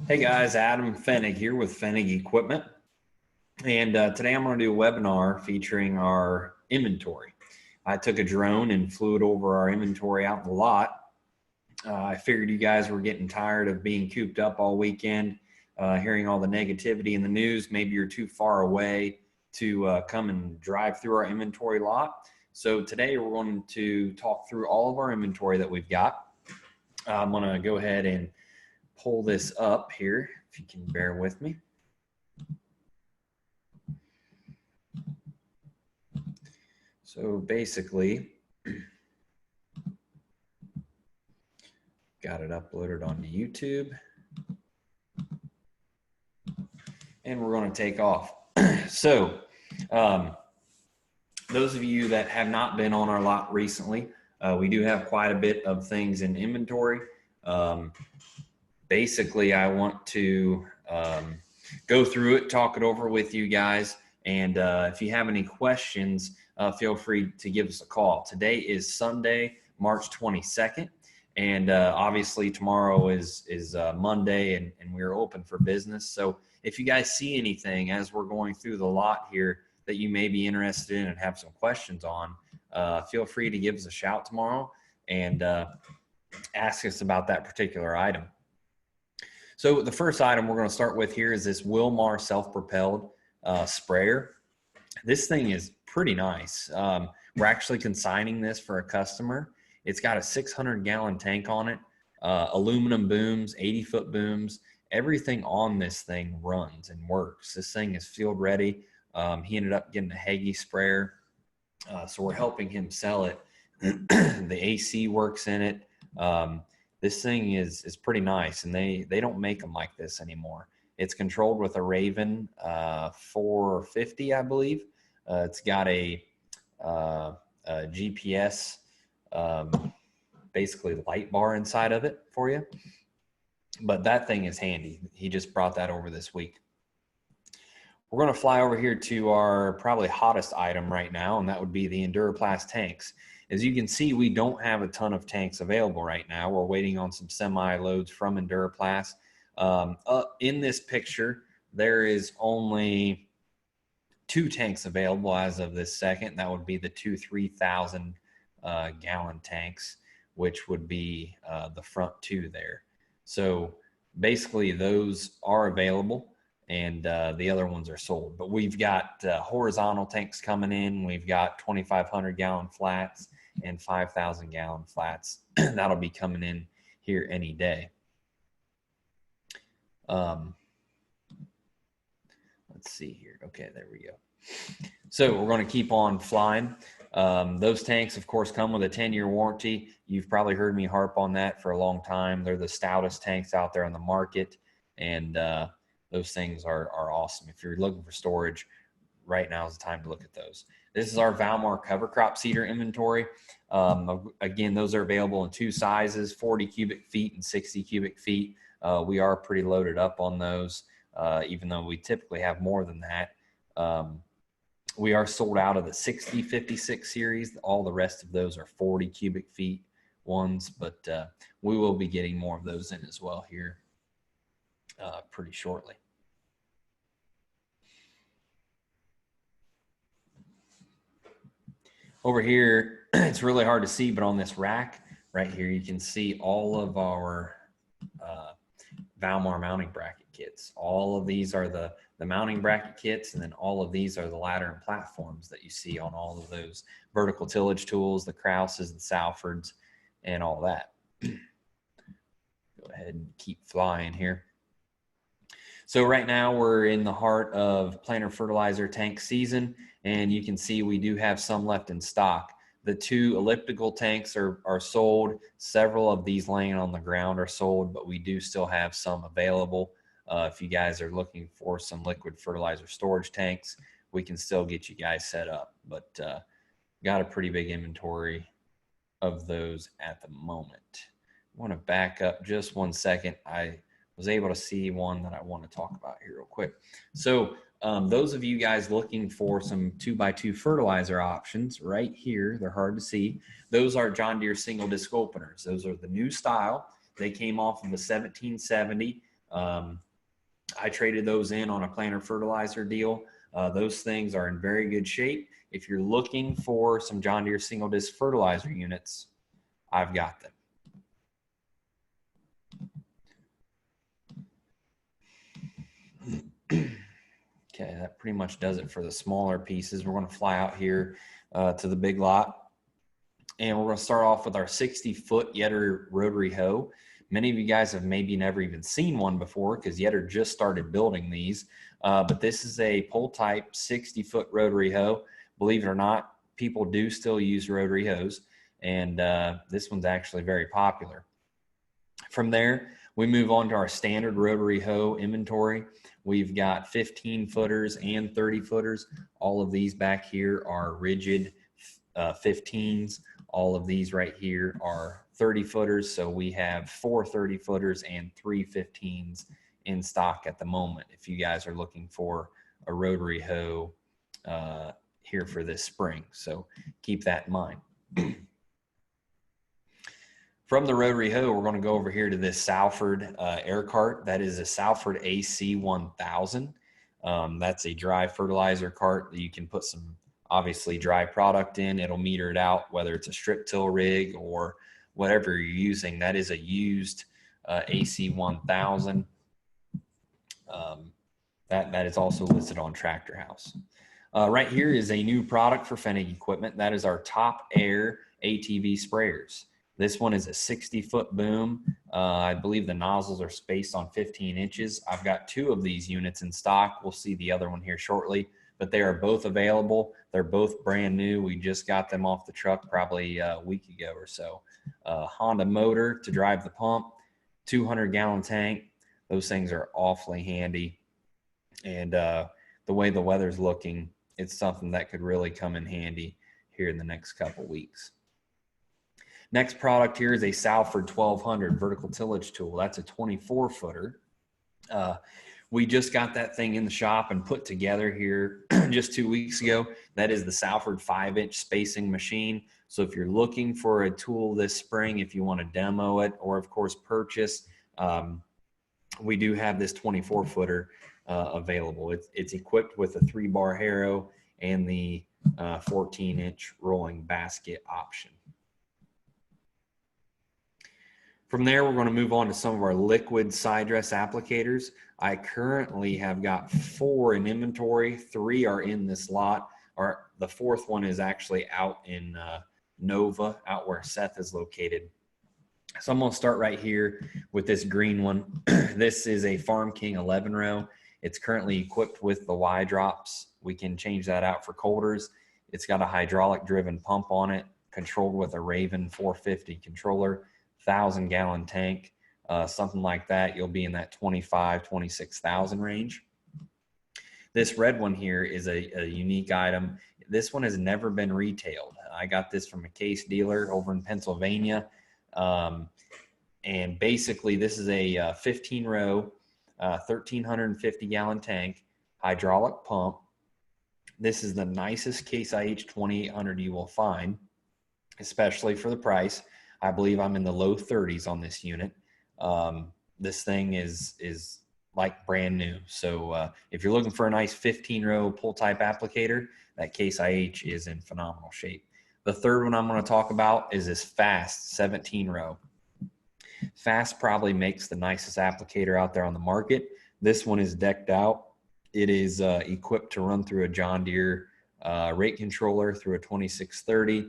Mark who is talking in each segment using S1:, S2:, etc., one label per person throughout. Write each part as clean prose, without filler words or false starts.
S1: Hey guys, Adam Fennig here with Fennig Equipment. And today I'm going to do a webinar featuring our inventory. I took a drone and flew it over our inventory out in the lot. I figured you guys were getting tired of being cooped up all weekend, hearing all the negativity in the news. Maybe you're too far away to come and drive through our inventory lot. So today we're going to talk through all of our inventory that we've got. I'm going to go ahead and pull this up here, if you can bear with me. So basically, got it uploaded onto YouTube. And we're going to take off. So those of you that have not been on our lot recently, we do have quite a bit of things in inventory. Basically, I want to go through it, talk it over with you guys. And if you have any questions, feel free to give us a call. Today is Sunday, March 22nd. And obviously tomorrow is Monday and we're open for business. So if you guys see anything as we're going through the lot here that you may be interested in and have some questions on, feel free to give us a shout tomorrow and ask us about that particular item. So the first item we're going to start with here is this Willmar Self-Propelled sprayer. This thing is pretty nice. We're actually consigning this for a customer. It's got a 600-gallon tank on it, aluminum booms, 80-foot booms. Everything on this thing runs and works. This thing is field ready. He ended up getting a Hagee sprayer, so we're helping him sell it. The AC works in it. This thing is pretty nice, and they don't make them like this anymore. It's controlled with a Raven 450, I believe. It's got a GPS, basically light bar inside of it for you. But that thing is handy. He just brought that over this week. We're going to fly over here to our probably hottest item right now, and that would be the Enduraplast tanks. As you can see, we don't have a ton of tanks available right now. We're waiting on some semi-loads from Enduraplast. In this picture, there is only 2 tanks available as of this second. That would be the 2 3,000 gallon tanks, which would be the front 2 there. So basically those are available, and the other ones are sold. But we've got horizontal tanks coming in. We've got 2,500 gallon flats and 5,000 gallon flats. That'll be coming in here any day. Let's see here. Okay, there we go. So we're going to keep on flying. Those tanks, of course, come with a 10-year warranty. You've probably heard me harp on that for a long time. They're the stoutest tanks out there on the market, and those things are awesome. If you're looking for storage, right now is the time to look at those. This is our Willmar cover crop seeder inventory. Again, those are available in 2 sizes, 40 cubic feet and 60 cubic feet. We are pretty loaded up on those, even though we typically have more than that. We are sold out of the 60 56 series. All the rest of those are 40 cubic feet ones, but we will be getting more of those in as well here pretty shortly. Over here, it's really hard to see, but on this rack right here, you can see all of our Willmar mounting bracket kits. All of these are the mounting bracket kits, and then all of these are the ladder and platforms that you see on all of those vertical tillage tools, the Krauses, the Salfords, and all that. Go ahead and keep flying here. So right now we're in the heart of planter fertilizer tank season, and you can see we do have some left in stock. The 2 elliptical tanks are sold. Several of these laying on the ground are sold, but we do still have some available. If you guys are looking for some liquid fertilizer storage tanks, we can still get you guys set up, but got a pretty big inventory of those at the moment. I want to back up just 1 second. I was able to see one that I want to talk about here real quick. So those of you guys looking for some 2x2 fertilizer options right here, they're hard to see. Those are John Deere single disc openers. Those are the new style. They came off of the 1770 I traded those in on a planter fertilizer deal. Those things are in very good shape. If you're looking for some John Deere single disc fertilizer units, I've got them. Okay, that pretty much does it for the smaller pieces. We're going to fly out here to the big lot. And we're going to start off with our 60-foot Yetter rotary hoe. Many of you guys have maybe never even seen one before because Yetter just started building these. But this is a pull type 60-foot rotary hoe. Believe it or not, people do still use rotary hoes. And this one's actually very popular. From there, we move on to our standard rotary hoe inventory. We've got 15-footers and 30-footers. All of these back here are rigid 15s. All of these right here are 30-footers. So we have 4 30-footers and 3 15s in stock at the moment. If you guys are looking for a rotary hoe here for this spring. So keep that in mind. From the rotary hoe, we're going to go over here to this Salford air cart. That is a Salford AC 1000. That's a dry fertilizer cart that you can put some obviously dry product in. It'll meter it out, whether it's a strip till rig or whatever you're using. That is a used AC 1000. That is also listed on Tractor House. Right here is a new product for Fennig equipment. That is our Top Air ATV sprayers. This one is a 60-foot boom. I believe the nozzles are spaced on 15 inches. I've got 2 of these units in stock. We'll see the other one here shortly, but they are both available. They're both brand new. We just got them off the truck probably a week ago or so. Honda motor to drive the pump, 200-gallon tank. Those things are awfully handy. And the way the weather's looking, it's something that could really come in handy here in the next couple weeks. Next product here is a Salford 1200 vertical tillage tool. That's a 24-footer. We just got that thing in the shop and put together here just 2 weeks ago. That is the Salford 5-inch spacing machine. So if you're looking for a tool this spring, if you want to demo it or of course purchase, we do have this 24-footer available. It's equipped with a 3-bar harrow and the 14-inch rolling basket option. From there, we're going to move on to some of our liquid side dress applicators. I currently have got 4 in inventory. 3 are in this lot. The 4th one is actually out in Nova, out where Seth is located. So I'm going to start right here with this green one. This is a Farm King 11 row. It's currently equipped with the Y drops. We can change that out for colders. It's got a hydraulic driven pump on it, controlled with a Raven 450 controller. 1,000-gallon tank, something like that. You'll be in that 26,000 range. This red one here is a unique item. This one has never been retailed. I got this from a case dealer over in Pennsylvania. And basically this is a 15-row, 1,350-gallon tank, hydraulic pump. This is the nicest Case IH 2800 you will find, especially for the price. I believe I'm in the low 30s on this unit. This thing is like brand new. So if you're looking for a nice 15-row pull type applicator, that Case IH is in phenomenal shape. The third one I'm going to talk about is this Fast 17-row. Fast probably makes the nicest applicator out there on the market. This one is decked out. It is equipped to run through a John Deere rate controller through a 2630.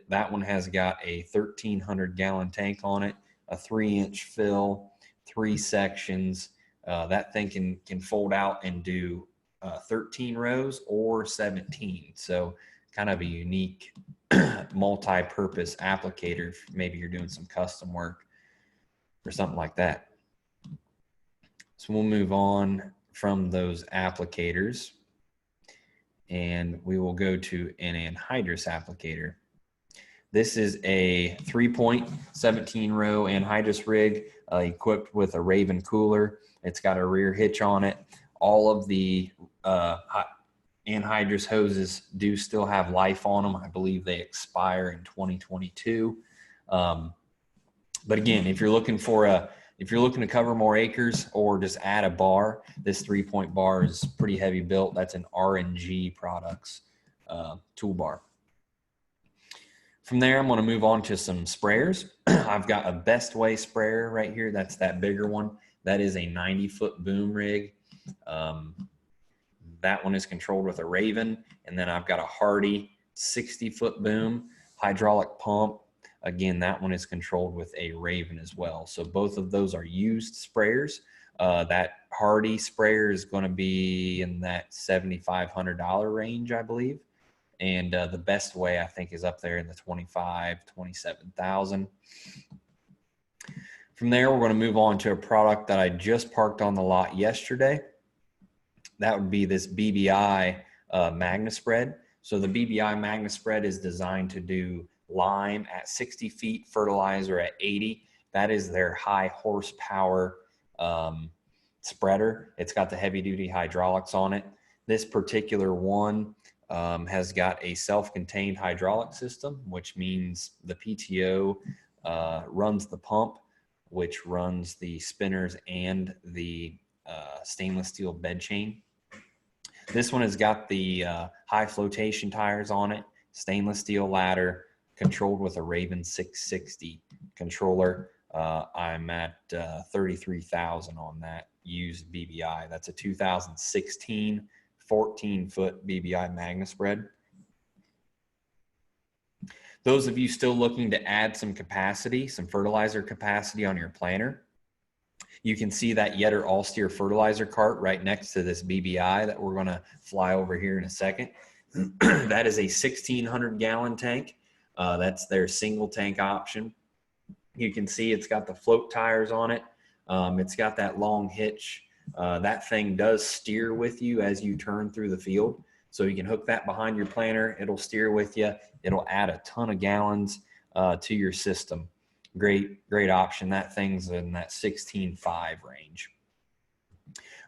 S1: That one has got a 1,300-gallon tank on it, a 3-inch fill, 3 sections. That thing can fold out and do 13 rows or 17. So kind of a unique multi-purpose applicator if maybe you're doing some custom work or something like that. So we'll move on from those applicators and we will go to an anhydrous applicator. This is a 3-point 17-row anhydrous rig equipped with a Raven cooler. It's got a rear hitch on it. All of the anhydrous hoses do still have life on them. I believe they expire in 2022. But again, if you're looking for a If you're looking to cover more acres or just add a bar, this 3-point bar is pretty heavy built. That's an R&G Products toolbar. From there, I'm going to move on to some sprayers. I've got a Best Way sprayer right here. That's that bigger one. That is a 90-foot boom rig. That one is controlled with a Raven. And then I've got a Hardy 60-foot boom hydraulic pump. Again, that one is controlled with a Raven as well. So both of those are used sprayers. That Hardy sprayer is going to be in that $7,500 range, I believe. And the Best Way, I think, is up there in the $25,000, $27,000. From there, we're going to move on to a product that I just parked on the lot yesterday. That would be this Bbi Magna Spread. So the Bbi Magna Spread is designed to do lime at 60 feet, fertilizer at 80. That is their high horsepower spreader. It's got the heavy duty hydraulics on it. This particular one has got a self-contained hydraulic system, which means the PTO runs the pump, which runs the spinners and the stainless steel bed chain. This one has got the high flotation tires on it, stainless steel ladder, controlled with a Raven 660 controller. I'm at 33,000 on that used Bbi. That's a 2016 14-foot Bbi Magna Spread. Those of you still looking to add some capacity, some fertilizer capacity on your planter, you can see that Yetter All-Steer Fertilizer Cart right next to this Bbi that we're going to fly over here in a second. That is a 1,600 gallon tank. That's their single tank option. You can see it's got the float tires on it. It's got that long hitch. That thing does steer with you as you turn through the field. So you can hook that behind your planter. It'll steer with you. It'll add a ton of gallons to your system. Great option. That thing's in that 16.5 range.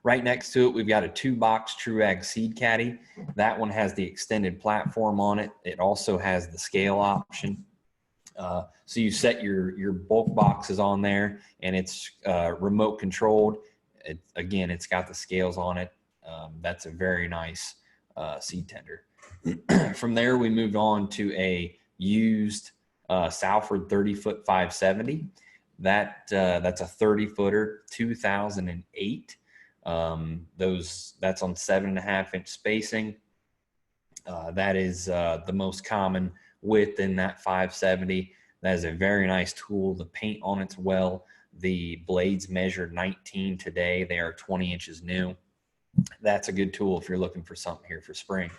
S1: Right next to it, we've got a 2-box Truag seed caddy. That one has the extended platform on it. It also has the scale option. So you set your bulk boxes on there, and it's remote controlled. Again, it's got the scales on it. That's a very nice seed tender. From there, we moved on to a used Salford 30-foot 570. That's a 30-footer, 2008. That's on 7.5-inch spacing. That is the most common width in that 570. That is a very nice tool. The paint on it's well. The blades measured 19 today. They are 20 inches new. That's a good tool if you're looking for something here for spring.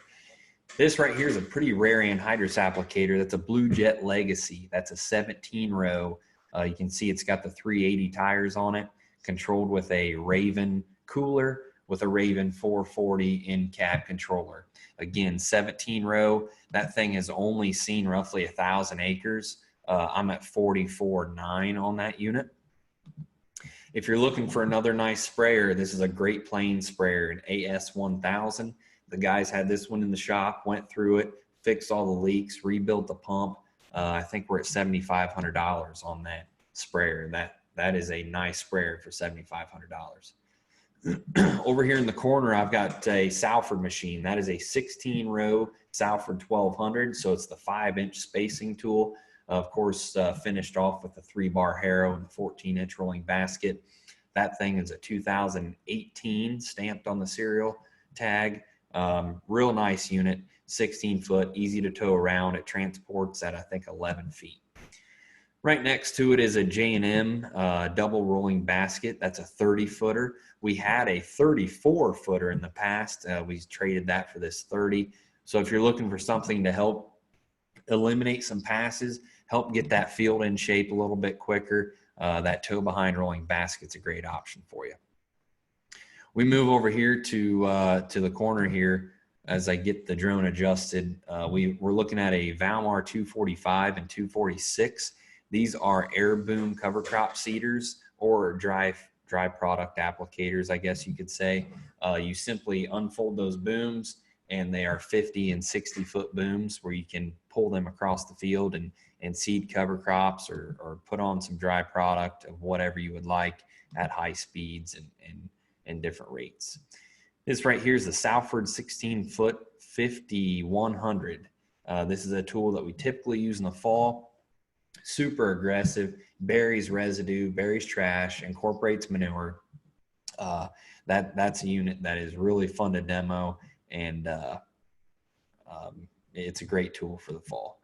S1: This right here is a pretty rare anhydrous applicator. That's a Blue Jet Legacy. That's a 17-row. You can see it's got the 380 tires on it, controlled with a Raven cooler with a Raven 440 in-cab controller. Again, 17-row. That thing has only seen roughly 1,000 acres. I'm at 44.9 on that unit. If you're looking for another nice sprayer, this is a Great Plains sprayer, an AS1000. The guys had this one in the shop, went through it, fixed all the leaks, rebuilt the pump. I think we're at $7,500 on that sprayer. That is a nice sprayer for $7,500. Over here in the corner, I've got a Salford machine. That is a 16-row Salford 1200. So it's the 5-inch spacing tool. Of course, finished off with a 3-bar harrow and a 14-inch rolling basket. That thing is a 2018 stamped on the serial tag. Real nice unit, 16-foot, easy to tow around. It transports at, I think, 11 feet. Right next to it is a J&M double rolling basket. That's a 30-footer. We had a 34-footer in the past. We traded that for this 30. So if you're looking for something to help eliminate some passes, help get that field in shape a little bit quicker, that tow behind rolling basket's a great option for you. We move over here to the corner here as I get the drone adjusted. We're looking at a Willmar 245 and 246. These are air boom cover crop seeders, or dry product applicators, I guess you could say. You simply unfold those booms, and they are 50 and 60-foot booms where you can pull them across the field and and seed cover crops or put on some dry product of whatever you would like at high speeds and different rates. This right here is the Salford 16-foot 5100. This is a tool that we typically use in the fall. Super aggressive, buries residue, buries trash, incorporates manure. That's a unit that is really fun to demo, and it's a great tool for the fall.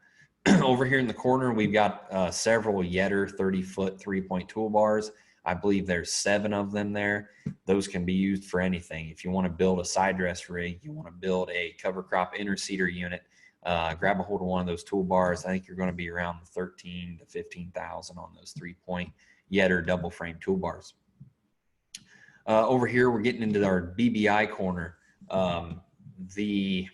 S1: Over here in the corner, we've got several Yetter 30-foot 3-point toolbars. I believe there's 7 of them there. Those can be used for anything. If you want to build a side dress rig, you want to build a cover crop interceder unit, grab a hold of one of those toolbars. I think you're going to be around 13 to 15,000 on those 3-point Yetter double frame toolbars. Over here, we're getting into our BBI corner. Let me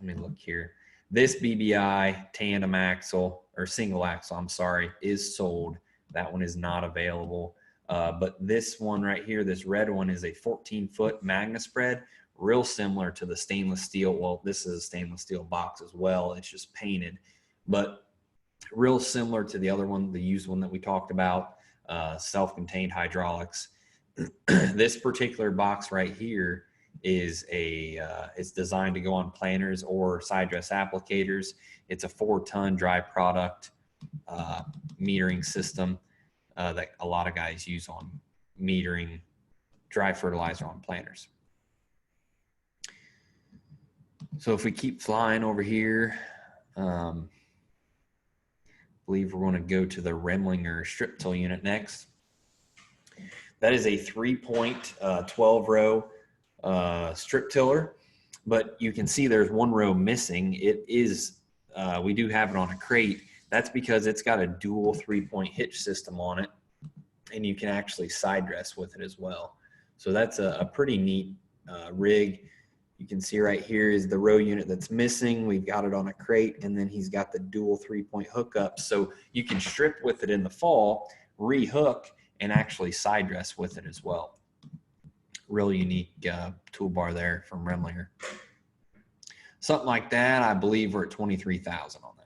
S1: look here. This BBI tandem axle or single axle, I'm sorry, is sold. That one is not available. But this one right here, this red one, is a 14-foot Magna Spread, real similar to the stainless steel. Well, this is a stainless steel box as well. It's just painted, but real similar to the other one, the used one that we talked about, self-contained hydraulics. This particular box right here is it's designed to go on planters or side dress applicators. It's a 4-ton dry product metering system that a lot of guys use on metering dry fertilizer on planters. So if we keep flying over here, I believe we're going to go to the Remlinger strip till unit next. That is a 3-point 12-row strip tiller, but you can see there's one row missing. It is, we do have it on a crate. That's because it's got a dual 3-point hitch system on it, and you can actually side dress with it as well. So that's a pretty neat rig. You can see right here is the row unit that's missing. We've got it on a crate, and then he's got the dual 3-point hookup. So you can strip with it in the fall, rehook, and actually side dress with it as well. Really unique toolbar there from Remlinger. Something like that, I believe we're at 23,000 on that.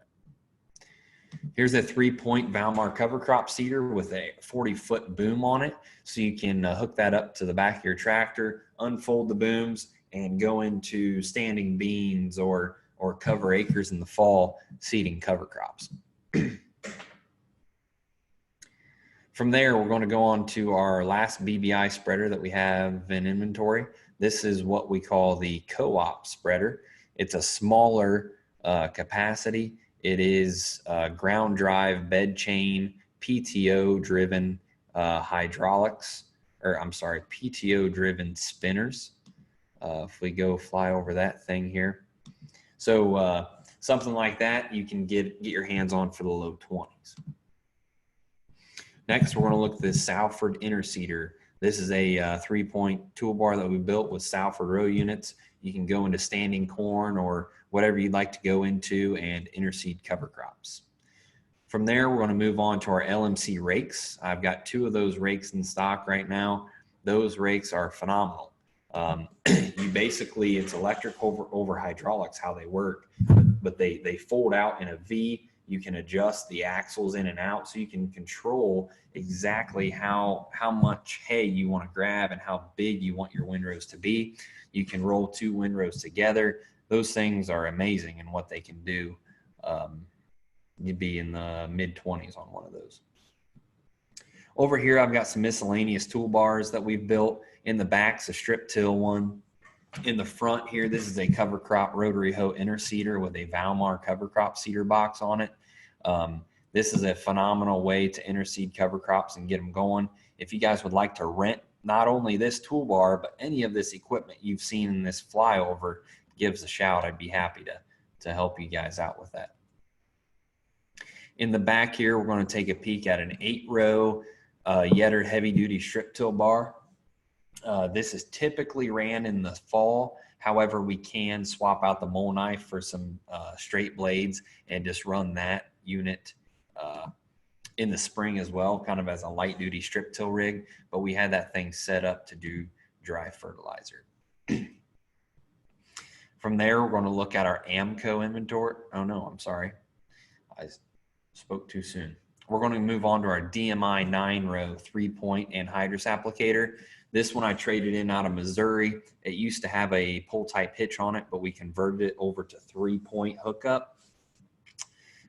S1: Here's a 3-point Willmar cover crop seeder with a 40-foot boom on it. So you can hook that up to the back of your tractor, unfold the booms, and go into standing beans or cover acres in the fall seeding cover crops. From there, we're going to go on to our last BBI spreader that we have in inventory. This is what we call the co-op spreader. It's a smaller capacity. It is ground drive, bed chain, PTO driven hydraulics, or I'm sorry, PTO driven spinners. If we go fly over that thing here. So something like that you can get your hands on for the low 20s. Next, we're going to look at this Southward Interceder. This is a 3-point toolbar that we built with Southward row units. You can go into standing corn or whatever you'd like to go into and interseed cover crops. From there, we're going to move on to our Lmc Rakes. I've got 2 of those rakes in stock right now. Those rakes are phenomenal. You basically, it's electric over hydraulics how they work, but they fold out in a V. You can adjust the axles in and out, so you can control exactly how much hay you want to grab and how big you want your windrows to be. You can roll 2 windrows together. Those things are amazing in what they can do. You'd be in the mid-20s on one of those. Over here, I've got some miscellaneous toolbars that we've built. In the back's a strip till one. In the front here, this is a cover crop rotary hoe interceder with a Willmar cover crop seeder box on it. This is a phenomenal way to interseed cover crops and get them going. If you guys would like to rent not only this toolbar, but any of this equipment you've seen in this flyover, give us a shout. I'd be happy to help you guys out with that. In the back here, we're going to take a peek at an 8-row Yetter heavy-duty strip till bar. This is typically ran in the fall. However, we can swap out the mole knife for some straight blades and just run that unit in the spring as well, kind of as a light duty strip till rig. But we had that thing set up to do dry fertilizer. From there, we're going to look at our AMCO inventory. Oh no, I'm sorry. I Spoke too soon. We're going to move on to our DMI 9-row 3-point anhydrous applicator. This one I traded in out of Missouri. It used to have a pull type hitch on it, but we converted it over to 3-point hookup.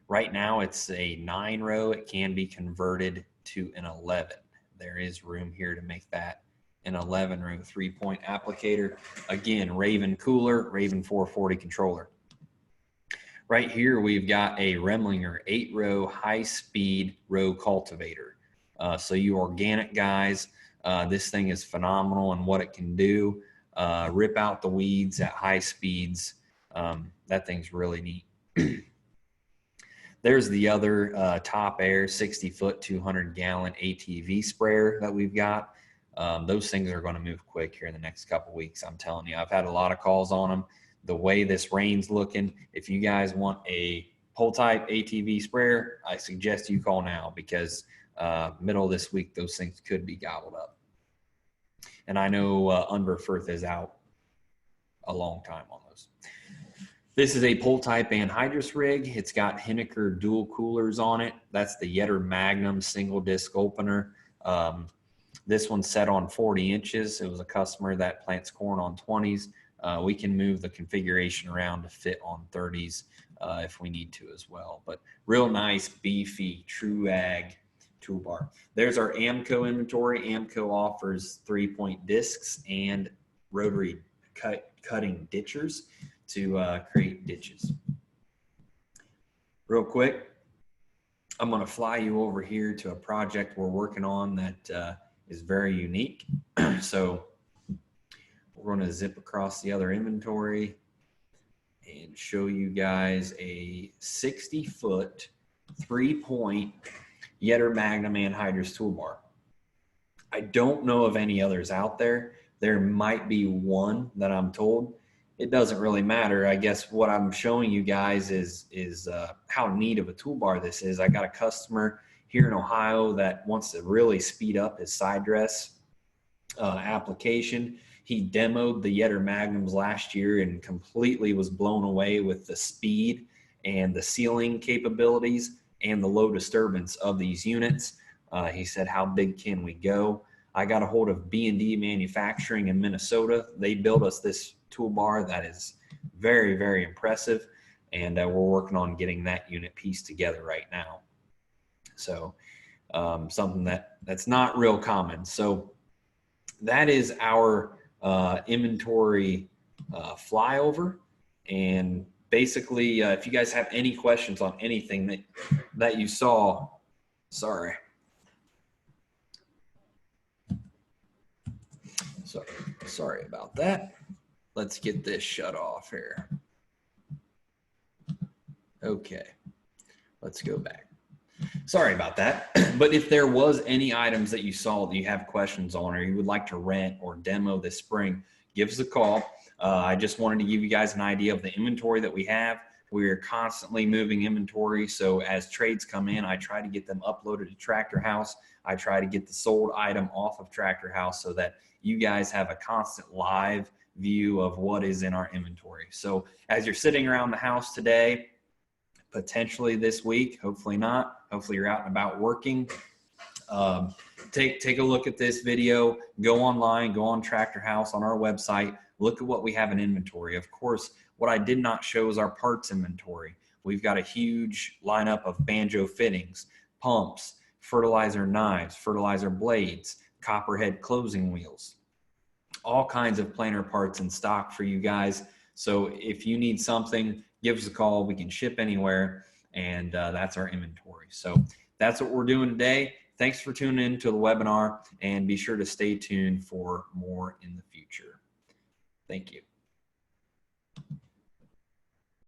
S1: Right now it's a 9-row. It can be converted to an 11. There is room here to make that an 11-row 3-point applicator. Again, Raven cooler, Raven 440 controller. Right here, we've got a Remlinger 8-row high-speed row cultivator. So you organic guys, this thing is phenomenal in what it can do. Rip out the weeds at high speeds. That thing's really neat. There's the other Top Air 60-foot, 200-gallon ATV sprayer that we've got. Those things are going to move quick here in the next couple weeks. I'm telling you, I've had a lot of calls on them. The way this rain's looking, if you guys want a pull type ATV sprayer, I suggest you call now, because middle of this week, those things could be gobbled up. And I know Unverfirth is out a long time on those. This is a pull type anhydrous rig. It's got Henniker dual coolers on it. That's the Yetter Magnum single disc opener. This one's set on 40 inches. It was a customer that plants corn on 20s. We can move the configuration around to fit on 30s if we need to as well. But real nice, beefy, true ag toolbar. There's our AMCO inventory. AMCO offers 3-point discs and rotary cutting ditchers to create ditches. Real quick, I'm going to fly you over here to a project we're working on that is very unique. So we're going to zip across the other inventory and show you guys a 60-foot 3-point Yetter Magnum anhydrous toolbar. I don't know of any others out there. There might be one that I'm told. It doesn't really matter. I guess what I'm showing you guys is how neat of a toolbar this is. I got a customer here in Ohio that wants to really speed up his side dress application. He demoed the Yetter Magnums last year and completely was blown away with the speed and the sealing capabilities and the low disturbance of these units. He said, how big can we go? I got a hold of Bbi Manufacturing in Minnesota. They built us this toolbar that is very, very impressive. And we're working on getting that unit pieced together right now. So something that's not real common. So that is our inventory flyover. And basically, if you guys have any questions on anything that you saw, sorry about that. Let's get this shut off here. Okay, let's go back. Sorry about that. But if there was any items that you saw that you have questions on, or you would like to rent or demo this spring, give us a call. I just wanted to give you guys an idea of the inventory that we have. We're constantly moving inventory. So as trades come in, I try to get them uploaded to Tractor House. I try to get the sold item off of Tractor House so that you guys have a constant live view of what is in our inventory. So as you're sitting around the house today, potentially this week, hopefully not, hopefully you're out and about working, take a look at this video, go online, go on Tractor House on our website, look at what we have in inventory. Of course, what I did not show is our parts inventory. We've got a huge lineup of banjo fittings, pumps, fertilizer knives, fertilizer blades, copperhead closing wheels, all kinds of planer parts in stock for you guys. So if you need something, give us a call. We can ship anywhere, and that's our inventory. So that's what we're doing today. Thanks for tuning in to the webinar, and be sure to stay tuned for more in the future. Thank you.